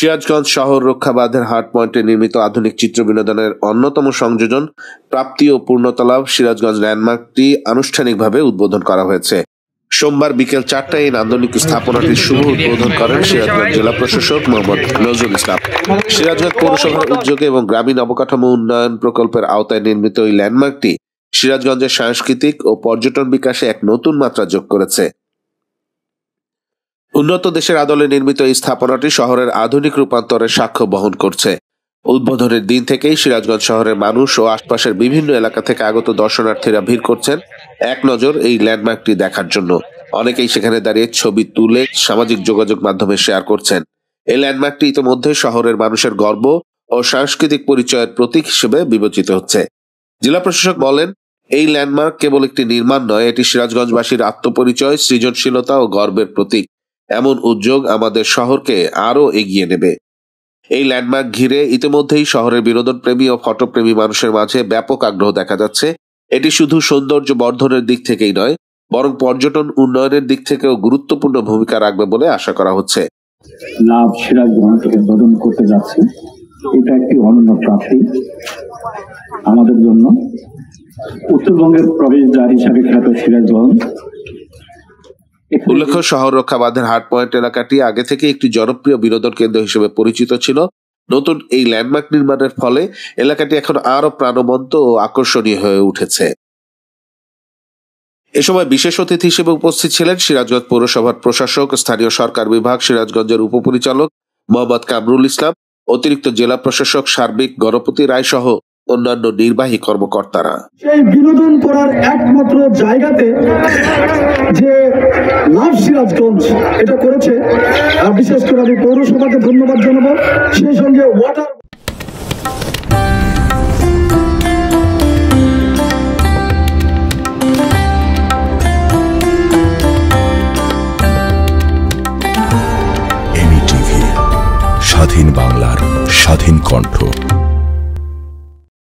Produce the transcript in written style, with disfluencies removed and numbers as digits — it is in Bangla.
সিরাজগঞ্জ শহর রক্ষা বাঁধের হাট পয়েন্টে নির্মিত আধুনিক চিত্র বিনোদনের অন্যতম সংযোজন প্রাপ্তি ও পূর্ণতা লাভ সিরাজগঞ্জ ল্যান্ডমার্কটি আনুষ্ঠানিকভাবে উদ্বোধন করা হয়েছে। সোমবার বিকেল 4টায় এই নান্দনিক স্থাপনাটির শুভ উদ্বোধন করেন সিরাজগঞ্জ জেলা প্রশাসক মোহাম্মদ নজরুল ইসলাম। সিরাজগঞ্জ পৌরসভার উদ্যোগে এবং গ্রামীণ অবকাঠামো উন্নয়ন প্রকল্পের আওতায় নির্মিত এই ল্যান্ডমার্কটি সিরাজগঞ্জের সাংস্কৃতিক ও পর্যটন বিকাশে এক নতুন মাত্রা যোগ করেছে। উন্নত দেশের আদলে নির্মিত এই স্থাপনাটি শহরের আধুনিক রূপান্তরের সাক্ষ্য বহন করছে। উদ্বোধনের দিন থেকেই সিরাজগঞ্জ শহরের মানুষ ও আশপাশের বিভিন্ন এলাকা থেকে আগত দর্শনার্থীরা ভিড় করছেন এক নজর এই ল্যান্ডমার্কটি দেখার জন্য। অনেকেই সেখানে দাঁড়িয়ে ছবি তুলে সামাজিক যোগাযোগ মাধ্যমে শেয়ার করছেন। এই ল্যান্ডমার্কটি ইতিমধ্যে শহরের মানুষের গর্ব ও সাংস্কৃতিক পরিচয়ের প্রতীক হিসেবে বিবেচিত হচ্ছে। জেলা প্রশাসক বলেন, এই ল্যান্ডমার্ক কেবল একটি নির্মাণ নয়, এটি সিরাজগঞ্জবাসীর আত্মপরিচয়, সৃজনশীলতা ও গর্বের প্রতীক। এমন উদ্যোগ আমাদের শহরকে আরো এগিয়ে নেবে। এই ল্যান্ডমার্ক ঘিরে ইতিমধ্যেই শহরের বিনোদন প্রেমী ও ফটোপ্রেমী মানুষের মাঝে ব্যাপক আগ্রহ দেখা যাচ্ছে। এটি শুধু সৌন্দর্য বর্ধনের দিক থেকেই নয়, বরং পর্যটন উন্নয়নের দিক থেকেও গুরুত্বপূর্ণ ভূমিকা রাখবে বলে আশা করা হচ্ছে। লাভ সিরাজগঞ্জ উদ্বোধন করতে যাচ্ছে, এটা একটি অনন্য প্রাপ্তি আমাদের জন্য। উত্তরবঙ্গের প্রবেশদ্বার হিসাবে খ্যাত সিরাজগঞ্জ। উল্লেখ্য, শহর রক্ষা বাঁধের হাট পয়েন্ট এলাকাটি আগে থেকে একটি জনপ্রিয় বিনোদন কেন্দ্র হিসেবে পরিচিত ছিল। নতুন এই ল্যান্ডমার্ক নির্মাণের ফলে এলাকাটি এখন আরো প্রাণবন্ত ও আকর্ষণীয় হয়ে উঠেছে। এ সময় বিশেষ অতিথি হিসেবে উপস্থিত ছিলেন সিরাজগঞ্জ পৌরসভার প্রশাসক, স্থানীয় সরকার বিভাগ, সিরাজগঞ্জের উপপরিচালক মোহাম্মদ কামরুল ইসলাম, অতিরিক্ত জেলা প্রশাসক সার্বিক গণপতি রায় সহ অন্যান্য নির্বাহী কর্মকর্তারা। সেই বিনোদন করার একমাত্র জায়গাতে যে লাভ সিরাজগঞ্জ এটা করেছে, বিশেষ করে আমি পৌরসভাকে ধন্যবাদ জানাবো। সেই সঙ্গে ওয়াটার স্বাধীন বাংলার স্বাধীন কণ্ঠ।